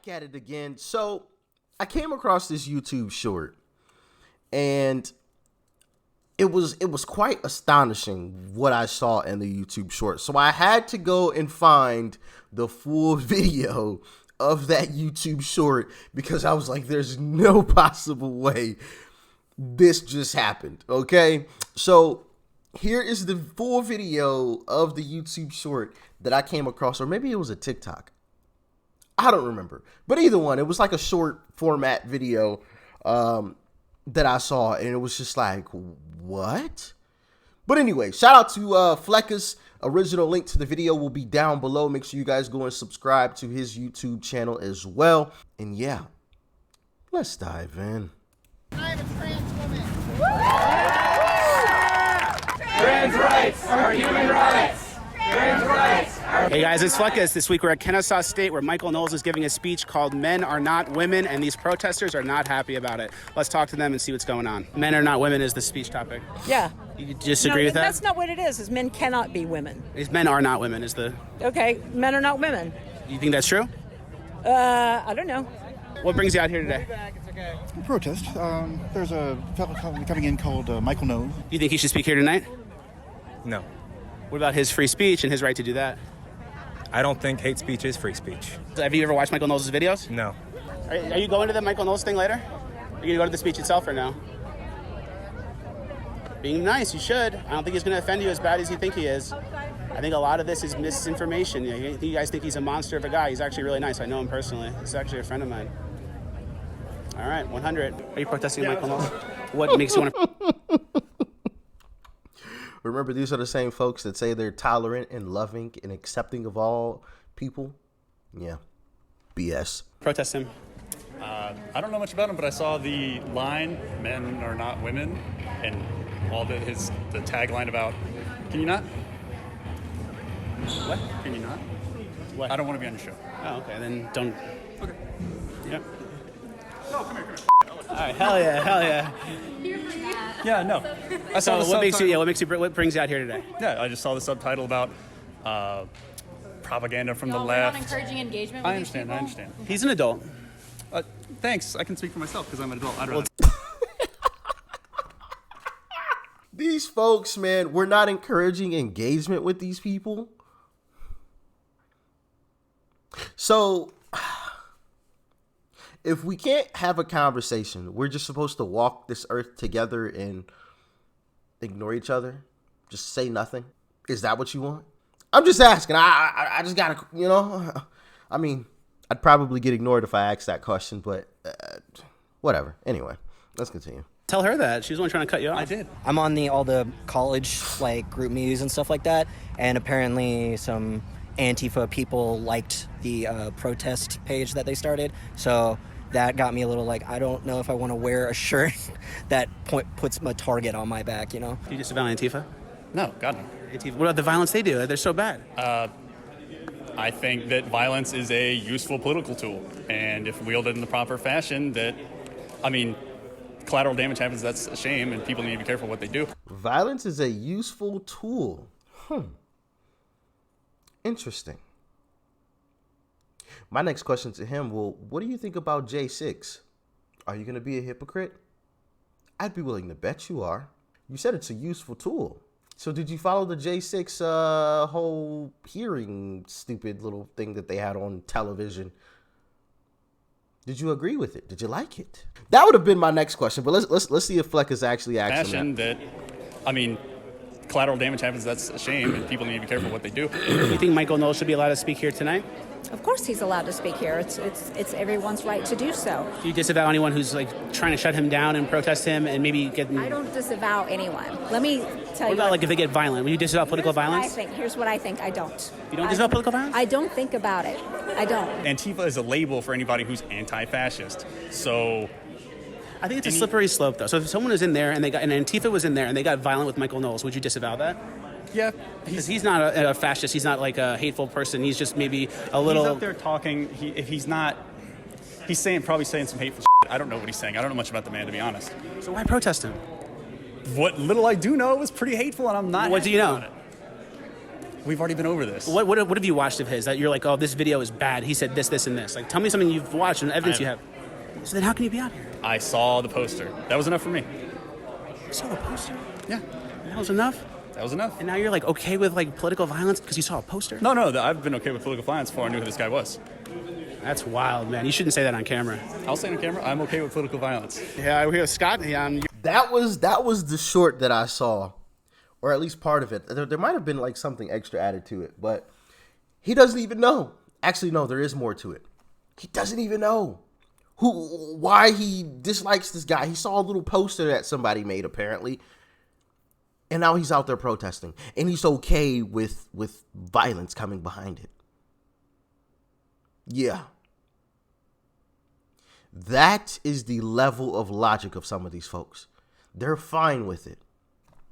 at it again. So I came across this YouTube short, and it was quite astonishing what I saw in the YouTube short. So I had to go and find the full video of that YouTube short because I was like, there's no possible way this just happened. Okay, so here is the full video of the YouTube short that I came across, or maybe it was a TikTok. I don't remember, but either one, it was like a short format video that I saw, and it was just like, what? But anyway, shout out to Fleckus. Original link to the video will be down below. Make sure you guys go and subscribe to his YouTube channel as well. And yeah, let's dive in. I am a trans woman. Trans rights are human rights. Trans rights are... Hey guys, it's Fleckus. This week we're at Kennesaw State where Michael Knowles is giving a speech called Men Are Not Women, and these protesters are not happy about it. Let's talk to them and see what's going on. Men are not women is the speech topic. Yeah. You disagree with that? That's not what it is men cannot be women. Men are not women is the... Okay, men are not women. You think that's true? I don't know. What brings you out here today? Protest. There's a fellow coming in called Michael Knowles. Do you think he should speak here tonight? No. What about his free speech and his right to do that? I don't think hate speech is free speech. Have you ever watched Michael Knowles' videos? No. Are you going to the Michael Knowles thing later? Are you going to go to the speech itself or no? Being nice, you should. I don't think he's going to offend you as bad as you think he is. I think a lot of this is misinformation. You guys think he's a monster of a guy. He's actually really nice. I know him personally. He's actually a friend of mine. All right, 100. Are you protesting Michael Knowles? What makes you want to... Remember, these are the same folks that say they're tolerant and loving and accepting of all people. Yeah, BS. protest him? I don't know much about him, but I saw the line, men are not women, and all the tagline about, can you not? What? Can you not? What? I don't want to be on your show. Oh, okay, then don't. Okay. Yep. No, come here. All right, hell yeah, hell yeah. Yeah, no. I saw So the what makes subtitle. you, what brings you out here today? Yeah, I just saw the subtitle about propaganda from the We're left. not encouraging engagement with I understand. these I people. understand. He's an adult. Thanks. I can speak for myself because I'm an adult. I'd rather. These folks, man, we're not encouraging engagement with these people. So, if we can't have a conversation, we're just supposed to walk this earth together and ignore each other? Just say nothing? Is that what you want? I'm just asking. I just gotta, I mean, I'd probably get ignored if I asked that question, but whatever. Anyway, let's continue. Tell her that. She was only trying to cut you off. I did. I'm on all the college group me's and stuff like that, and apparently some Antifa people liked the protest page that they started, so that got me a little I don't know if I want to wear a shirt that puts a target on my back, You disavow Antifa? No, God no. Antifa. What about the violence they do? They're so bad. I think that violence is a useful political tool, and if wielded in the proper fashion, collateral damage happens, that's a shame, and people need to be careful what they do. Violence is a useful tool. Interesting. My next question to him, what do you think about J6? Are you going to be a hypocrite? I'd be willing to bet you are. You said it's a useful tool. So did you follow the J6 whole hearing stupid little thing that they had on television? Did you agree with it? Did you like it? That would have been my next question, but let's see if Fleck is actually asking that. Collateral damage happens, that's a shame, and people need to be careful what they do. You think Michael Knowles should be allowed to speak here tonight? Of course he's allowed to speak here. It's everyone's right to do so. Do you disavow anyone who's trying to shut him down and protest him and maybe get... I don't disavow anyone. Let me tell you. What about if they get violent? Will you disavow political violence? Here's what I think. I don't. You don't disavow political violence? I don't think about it. I don't. Antifa is a label for anybody who's anti-fascist. So I think it's a slippery slope, though. So if someone is in there and Antifa was in there and they got violent with Michael Knowles, would you disavow that? Yeah. Because he's not a fascist. He's not a hateful person. He's just maybe a little... He's up there talking. He's probably saying some hateful shit. I don't know what he's saying. I don't know much about the man, to be honest. So why protest him? What little I do know is pretty hateful, and I'm not... What do you know? We've already been over this. What have you watched of his that you're like, oh, this video is bad? He said this, and this. Like, tell me something you've watched and evidence you have. So then how can you be out here? I saw the poster. That was enough for me. You saw the poster? Yeah. That was enough? That was enough. And now you're like okay with like political violence because you saw a poster? No, I've been okay with political violence before I knew who this guy was. That's wild, man. You shouldn't say that on camera. I'll say on camera, I'm okay with political violence. Yeah, we're here with Scott. That was the short that I saw, or at least part of it. There might have been like something extra added to it, but he doesn't even know. Actually, no, there is more to it. He doesn't even know why he dislikes this guy. He saw a little poster that somebody made apparently, and now he's out there protesting, and he's okay with violence coming behind it. Yeah. That is the level of logic of some of these folks. They're fine with it.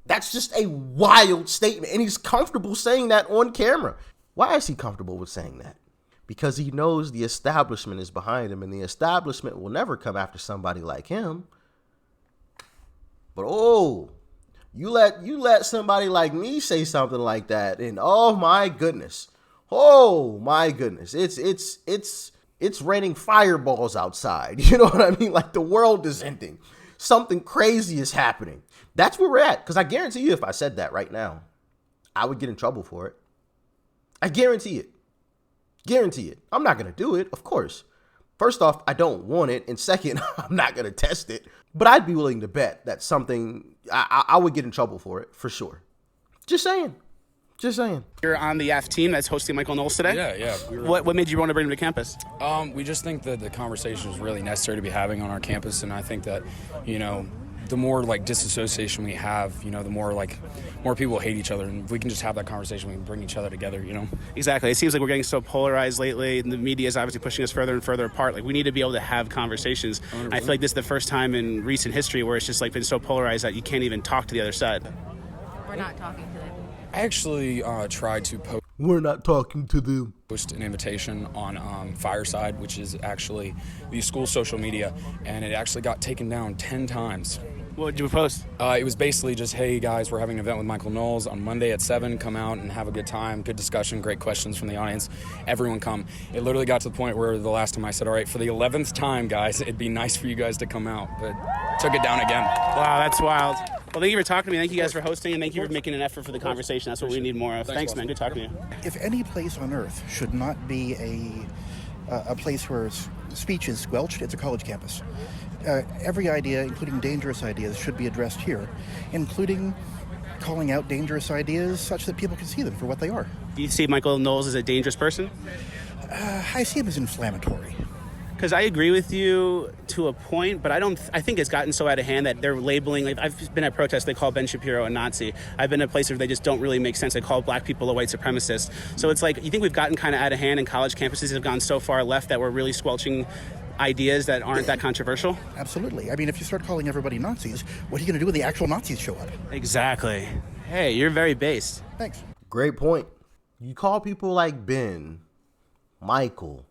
That's just a wild statement. And he's comfortable saying that on camera. Why is he comfortable with saying that? Because he knows the establishment is behind him, and the establishment will never come after somebody like him. But you let somebody like me say something like that, and oh my goodness. It's raining fireballs outside. You know what I mean? Like the world is ending. Something crazy is happening. That's where we're at. Because I guarantee you if I said that right now, I would get in trouble for it. I guarantee it. Guarantee it. I'm not going to do it, of course. First off, I don't want it. And second, I'm not going to test it. But I'd be willing to bet that something, I would get in trouble for it, for sure. Just saying. You're on the F team that's hosting Michael Knowles today? Yeah. What made you want to bring him to campus? We just think that the conversation is really necessary to be having on our campus, and I think that, the more like disassociation we have, the more people hate each other, and if we can just have that conversation, we can bring each other together, Exactly. It seems like we're getting so polarized lately, and the media is obviously pushing us further and further apart. Like we need to be able to have conversations. 100%. I feel like this is the first time in recent history where it's just like been so polarized that you can't even talk to the other side. We're not talking to them. I actually tried to We're not talking to them. post an invitation on Fireside, which is actually the school's social media, and it actually got taken down 10 times. What did you post? It was basically just, hey guys, we're having an event with Michael Knowles on Monday at 7. Come out and have a good time, good discussion, great questions from the audience. Everyone come. It literally got to the point where the last time I said, all right, for the 11th time, guys, it'd be nice for you guys to come out, but took it down again. Wow, that's wild. Well, thank you for talking to me. Thank you guys for hosting, and thank you for making an effort for the conversation. That's what we need more of. Thanks, man. Good talking to you. If any place on earth should not be a place where speech is squelched, it's a college campus. Every idea, including dangerous ideas, should be addressed here, including calling out dangerous ideas such that people can see them for what they are. Do you see Michael Knowles as a dangerous person? I see him as inflammatory. Because I agree with you to a point, but I think it's gotten so out of hand that they're labeling, like I've been at protests, they call Ben Shapiro a Nazi. I've been at places where they just don't really make sense. They call black people a white supremacist. So it's like, you think we've gotten kind of out of hand and college campuses have gone so far left that we're really squelching ideas that aren't that controversial? Absolutely. I mean, if you start calling everybody Nazis, what are you going to do when the actual Nazis show up? Exactly. Hey, you're very based. Thanks. Great point. You call people like Ben, Michael,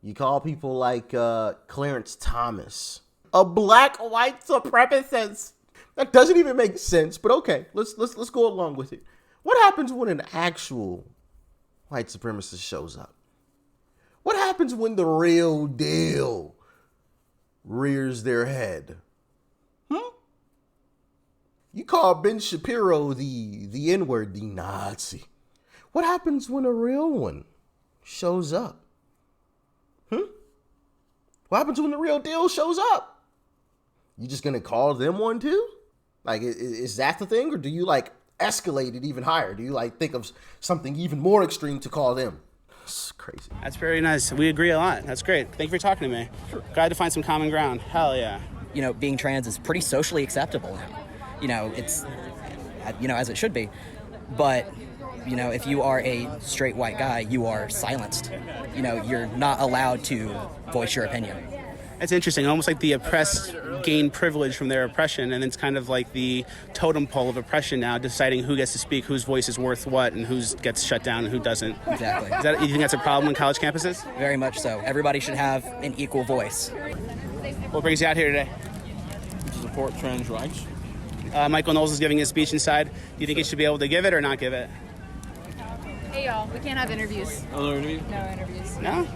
you call people like Clarence Thomas a black white supremacist. That doesn't even make sense, but okay, let's go along with it. What happens when an actual white supremacist shows up? What happens when the real deal rears their head? You call Ben Shapiro the N-word, the Nazi. What happens when a real one shows up? What happens when the real deal shows up? You just gonna call them one too? Like, is that the thing? Or do you like escalate it even higher? Do you like think of something even more extreme to call them? It's crazy. That's very nice. We agree a lot. That's great. Thank you for talking to me. Sure. Glad to find some common ground. Hell yeah. Being trans is pretty socially acceptable now. It's, as it should be. But, if you are a straight white guy, you are silenced. You're not allowed to voice your opinion. That's interesting. Almost like the oppressed gain privilege from their oppression, and it's kind of like the totem pole of oppression now, deciding who gets to speak, whose voice is worth what, and who gets shut down and who doesn't. Exactly. You think that's a problem in college campuses? Very much so. Everybody should have an equal voice. What brings you out here today? To support trans rights. Michael Knowles is giving his speech inside. Do you think he should be able to give it or not give it? Hey y'all, we can't have interviews. Another interview? No interviews. No?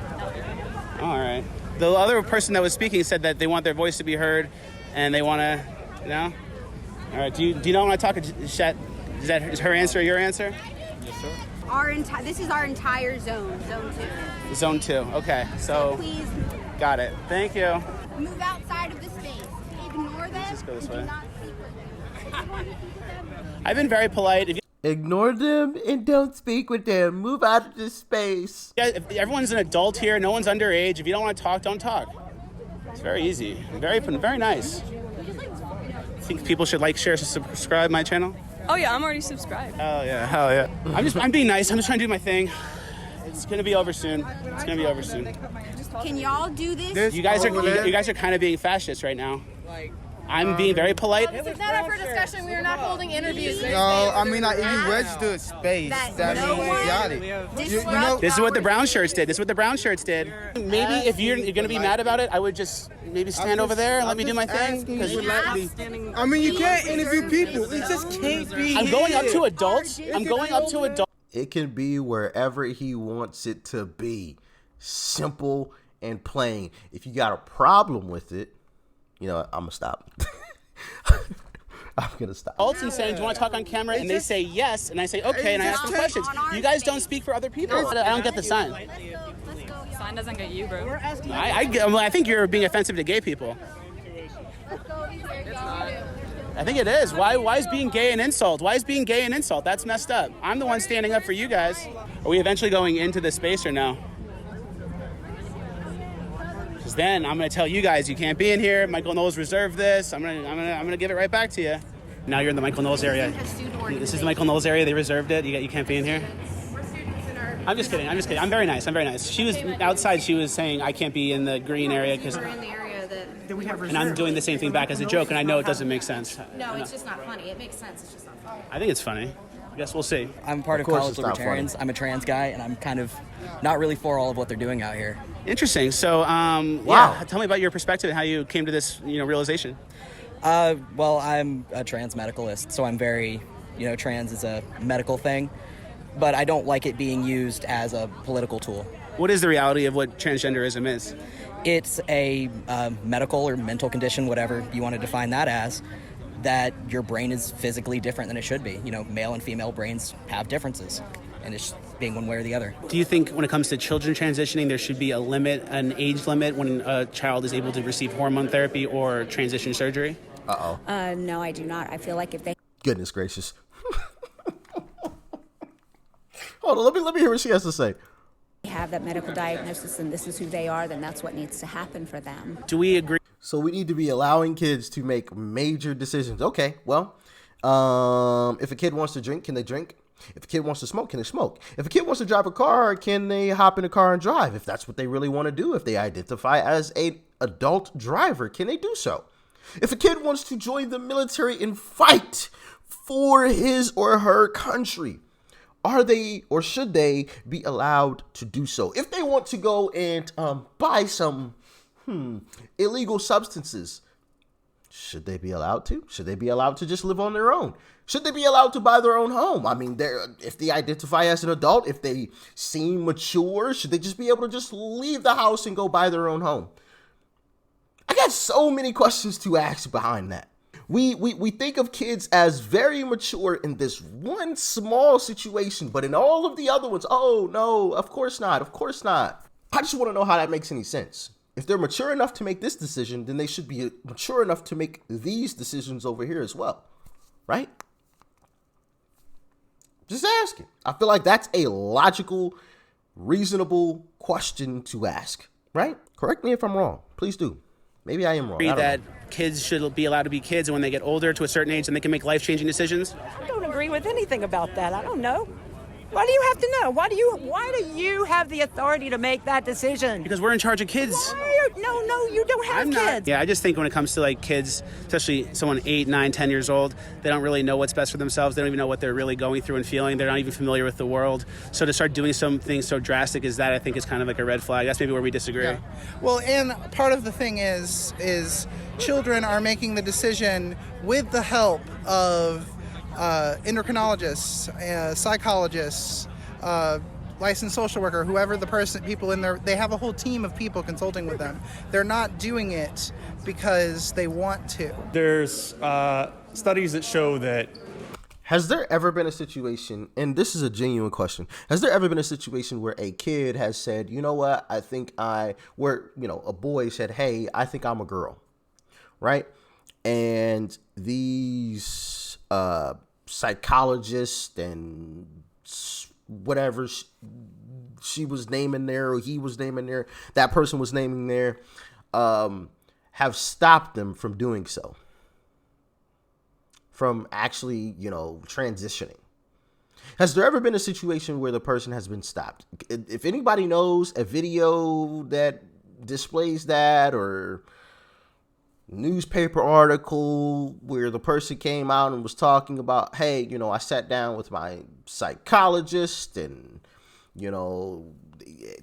All right. The other person that was speaking said that they want their voice to be heard, and they want to, no? All right. Do you not want to talk? Is her answer or your answer? Yes, sir. This is our entire zone, zone 2. Zone 2. Okay. So Please got it. Thank you. move outside of the space. Ignore them. just go this and way. do not speak with them. I've been very polite. If Ignore them and don't speak with them. Move out of this space. if everyone's an adult here, no one's underage. If you don't want to talk, don't talk. It's very easy. Very nice. Think people should like, share, subscribe my channel? Oh yeah, I'm already subscribed. Oh yeah, hell yeah. I'm being nice. I'm just trying to do my thing. It's gonna be over soon. Can y'all do this? You guys are kind of being fascist right now. I'm being very polite. This is not up for discussion. We are not holding interviews. No, I mean, if you registered space, that means we got it. This is what the brown shirts did. Maybe if you're gonna be mad about it, I would just maybe stand over there and let me do my thing. I mean, you can't interview people. It just can't be. I'm going up to adults. It can be wherever he wants it to be. Simple and plain. If you got a problem with it, you know what, I'm gonna stop. I'm gonna stop. Adults and saying, do you want to talk on camera? And they say yes, and I say okay, and I ask them questions. You guys don't speak for other people. I don't get the sign. Sign doesn't get you, bro. I think you're being offensive to gay people. I think it is. Why is being gay an insult? That's messed up. I'm the one standing up for you guys. Are we eventually going into the space or no? Because then I'm going to tell you guys you can't be in here. Michael Knowles reserved this. I'm gonna give it right back to you. Now you're in the Michael Knowles area. This is the Michael Knowles area. They reserved it. You can't be in here. I'm just kidding. I'm very nice. She was outside. She was saying I can't be in the green area because. And I'm doing the same thing back as a joke, and I know it doesn't make sense. No, it's just not funny. It makes sense. It's just not funny. I think it's funny. I guess we'll see. I'm part of college libertarians. I'm a trans guy, and I'm kind of not really for all of what they're doing out here. Interesting. So, yeah, tell me about your perspective and how you came to this, realization. Well, I'm a trans medicalist, so I'm very, trans is a medical thing, but I don't like it being used as a political tool. What is the reality of what transgenderism is? It's a medical or mental condition, whatever you want to define that as, that your brain is physically different than it should be. Male and female brains have differences, and it's being one way or the other. Do you think when it comes to children transitioning, there should be an age limit when a child is able to receive hormone therapy or transition surgery? No, I do not. I feel like if they... Goodness gracious. Hold on, let me hear what she has to say. have that medical diagnosis and this is who they are, then that's what needs to happen for them. Do we agree? So we need to be allowing kids to make major decisions. Okay, well, if a kid wants to drink, can they drink? If a kid wants to smoke, can they smoke? If a kid wants to drive a car, can they hop in a car and drive? If that's what they really want to do, if they identify as an adult driver, can they do so? If a kid wants to join the military and fight for his or her country, are they or should they be allowed to do so? If they want to go and buy some illegal substances, should they be allowed to? Should they be allowed to just live on their own? Should they be allowed to buy their own home? I mean, if they identify as an adult, if they seem mature, should they just be able to just leave the house and go buy their own home? I got so many questions to ask behind that. We think of kids as very mature in this one small situation, but in all of the other ones, oh no, of course not, of course not. I just want to know how that makes any sense. If they're mature enough to make this decision, then they should be mature enough to make these decisions over here as well, right? Just asking. I feel like that's a logical, reasonable question to ask, right? Correct me if I'm wrong. Please do. Maybe I am wrong. That kids should be allowed to be kids, and when they get older to a certain age, then they can make life-changing decisions? I don't agree with anything about that. I don't know. Why do you have to know? Why do you have the authority to make that decision? Because we're in charge of kids. No, you don't have kids. Yeah, I just think when it comes to like kids, especially someone 8, 9, 10 years old, they don't really know what's best for themselves. They don't even know what they're really going through and feeling. They're not even familiar with the world. So to start doing something so drastic as that, I think is kind of like a red flag. That's maybe where we disagree. Yeah. Well, and part of the thing is children are making the decision with the help of endocrinologists, psychologists, licensed social worker, whoever the person, people in there, they have a whole team of people consulting with them. They're not doing it because they want to. There's studies that show that. Has there ever been a situation, and this is a genuine question, has there ever been a situation where a kid has said, you know what, a boy said, hey, I think I'm a girl, right? And these psychologists and whatever she was naming there, or he was naming there, that person was naming there, have stopped them from doing so. From actually, transitioning. Has there ever been a situation where the person has been stopped? If anybody knows a video that displays that, or newspaper article where the person came out and was talking about, hey, I sat down with my psychologist and,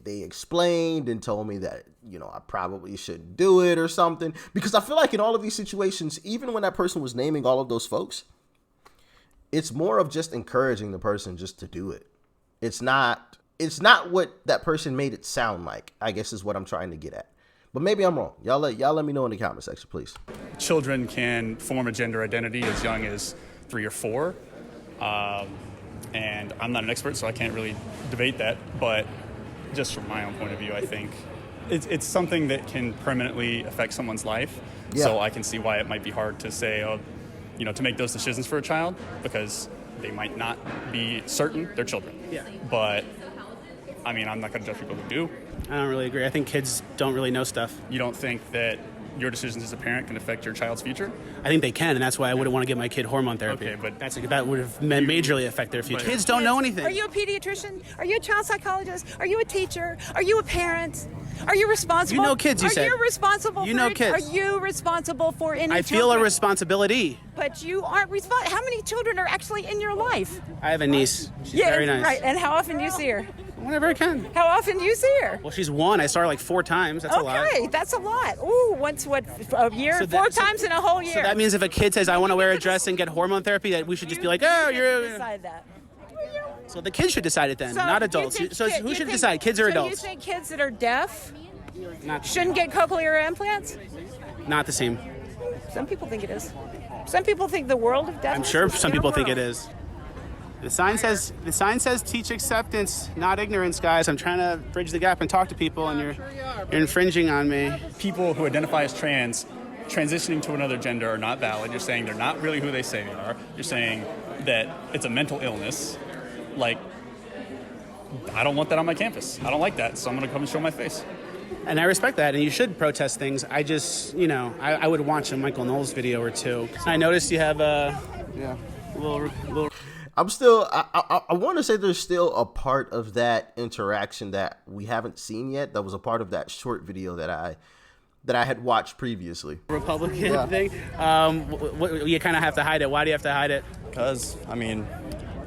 they explained and told me that, I probably shouldn't do it or something. Because I feel like in all of these situations, even when that person was naming all of those folks, it's more of just encouraging the person just to do it. It's not what that person made it sound like, I guess is what I'm trying to get at. But maybe I'm wrong. Y'all let me know in the comment section, please. Children can form a gender identity as young as 3 or 4. And I'm not an expert, so I can't really debate that. But just from my own point of view, I think it's something that can permanently affect someone's life. Yeah. So I can see why it might be hard to say, to make those decisions for a child, because they might not be certain they're children. Yeah. But, I'm not going to judge people who do. I don't really agree. I think kids don't really know stuff. You don't think that your decisions as a parent can affect your child's future? I think they can, and that's why I wouldn't want to give my kid hormone therapy. Okay, but that would have majorly affect their future. Kids don't know anything. Are you a pediatrician? Are you a child psychologist? Are you a teacher? Are you a parent? Are you responsible? You know kids, you said. Are you responsible You know for kids. Are you responsible for any I feel a responsibility. But you aren't responsible. How many children are actually in your life? I have a niece. She's very nice. Right. And how often do you see her? Whenever I can. How often do you see her? Well, she's 1. I saw her like 4 times. That's a lot. Okay, that's a lot. Ooh, once a year? So 4 times in a whole year. So that means if a kid says, I want to wear a dress and get hormone therapy, that we should just be like, oh, you're... decide that. So the kids should decide it then, So not adults. So who should decide, kids or adults? So you think kids that are deaf Not shouldn't get cochlear implants? Not the same. Some people think it is. Some people think the world of deafness. I'm sure is some their people think world. it is. The sign says teach acceptance, not ignorance, guys. I'm trying to bridge the gap and talk to people, and you're infringing on me. People who identify as trans transitioning to another gender are not valid. You're saying they're not really who they say they are. You're saying that it's a mental illness. Like, I don't want that on my campus. I don't like that, so I'm going to come and show my face. And I respect that, and you should protest things. I just, I would watch a Michael Knowles video or 2. I noticed you have a little. I'm still, I want to say there's still a part of that interaction that we haven't seen yet. That was a part of that short video that I had watched previously. Republican thing. You kind of have to hide it. Why do you have to hide it? Because,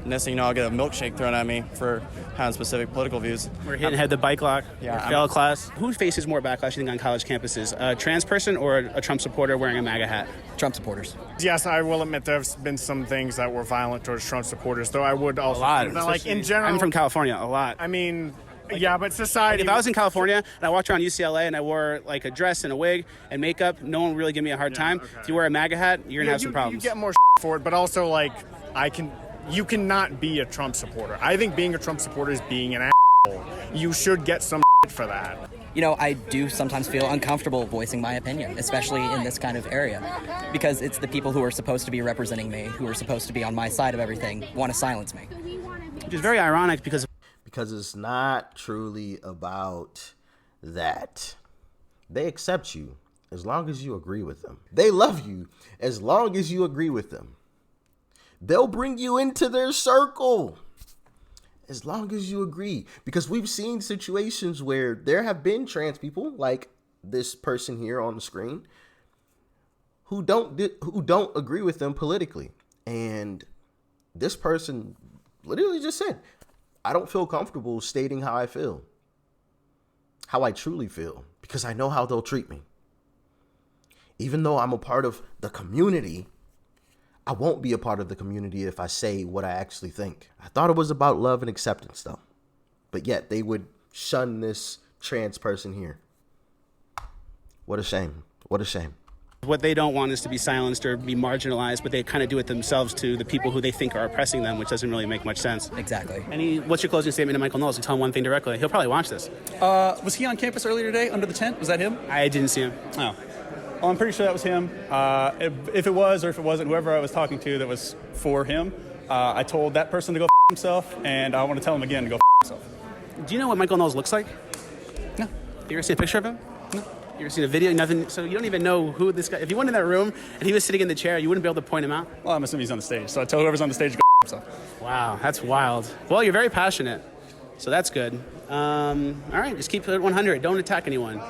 next thing you know, I'll get a milkshake thrown at me for having specific political views. We're hitting head the bike lock. Yeah, fail class. Who faces more backlash, you think, on college campuses? A trans person or a Trump supporter wearing a MAGA hat? Trump supporters. Yes, I will admit there's been some things that were violent towards Trump supporters, though I would also... A lot. Like, in general... I'm from California, a lot. Yeah, but society... If I was in California and I walked around UCLA and I wore like a dress and a wig and makeup, no one would really give me a hard time. Okay. If you wear a MAGA hat, you're going to have some problems. You get more for it, but also, you cannot be a Trump supporter. I think being a Trump supporter is being an asshole. You should get some for that. I do sometimes feel uncomfortable voicing my opinion, especially in this kind of area, because it's the people who are supposed to be representing me, who are supposed to be on my side of everything, want to silence me. Which is very ironic because it's not truly about that. They accept you as long as you agree with them. They love you as long as you agree with them. They'll bring you into their circle as long as you agree. Because we've seen situations where there have been trans people, like this person here on the screen, who don't agree with them politically. And this person literally just said, I don't feel comfortable stating how I feel, how I truly feel, because I know how they'll treat me. Even though I'm a part of the community, I won't be a part of the community if I say what I actually think. I thought it was about love and acceptance, though. But yet they would shun this trans person here. What a shame. What a shame. What they don't want is to be silenced or be marginalized, but they kind of do it themselves to the people who they think are oppressing them, which doesn't really make much sense. Exactly. What's your closing statement to Michael Knowles? You tell him one thing directly. He'll probably watch this. Was he on campus earlier today under the tent? Was that him? I didn't see him. Oh. Well, I'm pretty sure that was him. If it was or if it wasn't, whoever I was talking to that was for him, I told that person to go himself, and I want to tell him again to go himself. Do you know what Michael Knowles looks like? No. You ever seen a picture of him? No. You ever seen a video? Nothing. So you don't even know who this guy. If you went in that room and he was sitting in the chair, you wouldn't be able to point him out. Well, I'm assuming he's on the stage, so I told whoever's on the stage to go himself. Wow, that's wild. Well, you're very passionate, so that's good. All right, just keep it at 100. Don't attack anyone.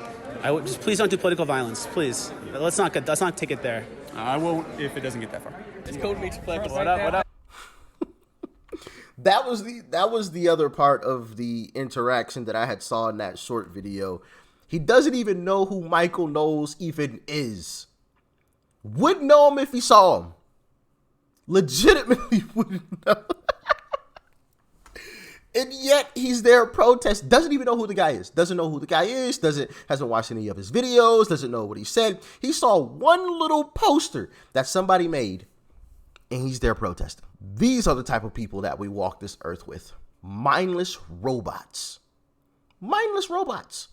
Just please don't do political violence, please. Let's not take it there. I won't if it doesn't get that far. It's code makes political. What up? That was the other part of the interaction that I had saw in that short video. He doesn't even know who Michael Knowles even is. Wouldn't know him if he saw him. Legitimately wouldn't know. And yet he's there protest. Doesn't even know who the guy is. Doesn't know who the guy is. Hasn't watched any of his videos. Doesn't know what he said. He saw one little poster that somebody made, and he's there protesting. These are the type of people that we walk this earth with. Mindless robots. Mindless robots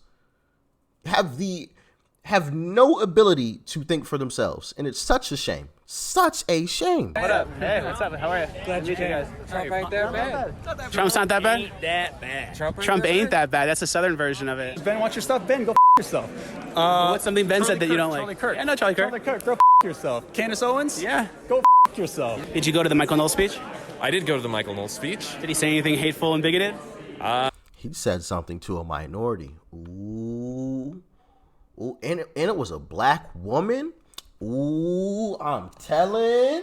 have no ability to think for themselves, and it's such a shame. Such a shame. What up? Hey, what's up? How are you? Glad you guys. Trump ain't that bad. Trump's not that bad? Ain't that bad. Trump ain't that bad. That's the southern version of it. Ben, watch your stuff. Ben, go yourself. What's something Ben said that you don't like? Charlie Kirk. Yeah, no, Charlie Kirk. Charlie Kirk, go yourself. Candace Owens? Yeah. Go yourself. Did you go to the Michael Knowles speech? I did go to the Michael Knowles speech. Did he say anything hateful and bigoted? He said something to a minority. Ooh, and it was a black woman. Ooh, I'm telling.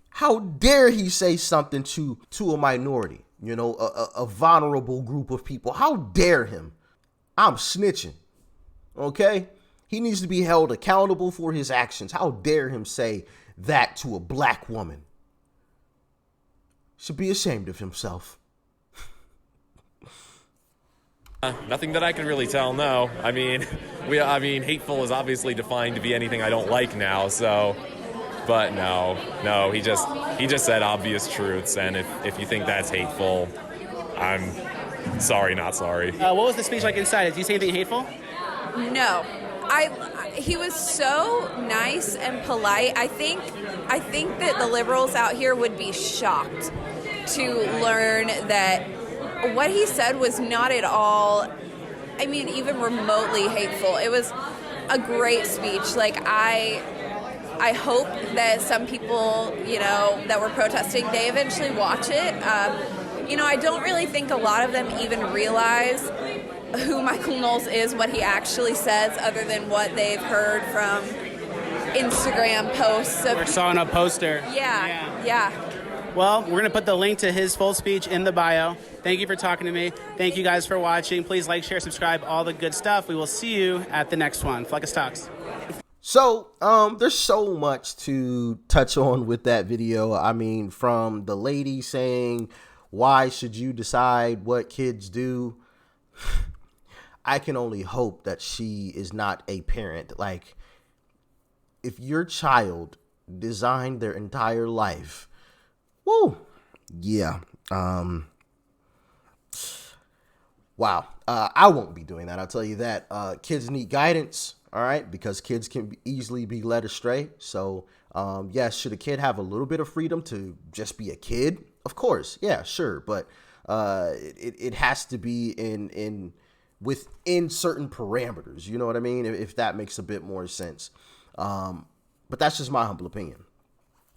How dare he say something to a minority? You know, a vulnerable group of people. How dare him? I'm snitching. Okay? He needs to be held accountable for his actions. How dare him say that to a black woman? Should be ashamed of himself. Nothing that I can really tell, no. I mean, hateful is obviously defined to be anything I don't like now, so, but no, he just said obvious truths, and if you think that's hateful, I'm sorry, not sorry. What was the speech like inside? Did you say anything hateful? No. He was so nice and polite. I think that the liberals out here would be shocked to learn that what he said was not at all, even remotely hateful. It was a great speech. Like, I hope that some people, that were protesting, they eventually watch it. I don't really think a lot of them even realize who Michael Knowles is, what he actually says, other than what they've heard from Instagram posts. Or saw on a poster. Yeah. Well, we're going to put the link to his full speech in the bio. Thank you for talking to me. Thank you guys for watching. Please like, share, subscribe, all the good stuff. We will see you at the next one. Fleckus Talks. So, there's so much to touch on with that video. From the lady saying, why should you decide what kids do? I can only hope that she is not a parent. Like, if your child designed their entire life, woo, yeah, wow, I won't be doing that. I'll tell you that. Kids need guidance, all right, because kids can easily be led astray. So, yes, should a kid have a little bit of freedom to just be a kid? Of course, yeah, sure, but it has to be within certain parameters. You know what I mean? If that makes a bit more sense. But that's just my humble opinion.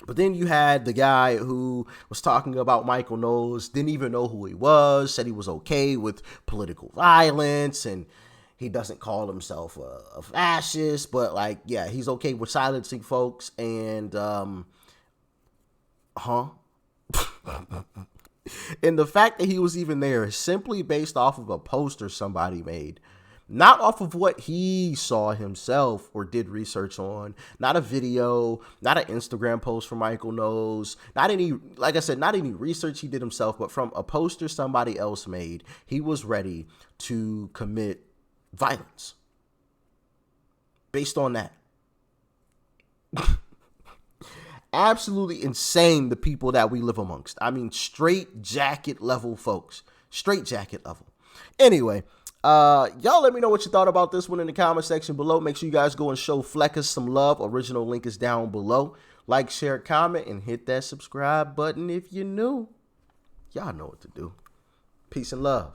But then you had the guy who was talking about Michael Knowles, didn't even know who he was, said he was okay with political violence, and he doesn't call himself a fascist, but like, yeah, he's okay with silencing folks, and, and the fact that he was even there is simply based off of a poster somebody made. Not off of what he saw himself or did research on, not a video, not an Instagram post from Michael Knowles, not any, like I said, not any research he did himself, but from a poster somebody else made. He was ready to commit violence based on that. Absolutely insane, the people that we live amongst. I mean, straight jacket level folks. Straight jacket level. Anyway, y'all let me know what you thought about this one in the comment section below. Make sure you guys go and show Fleckus some love. Original link is down below. Like, share, comment, and hit that subscribe button if you're new. Y'all know what to do. Peace and love.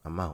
I'm out.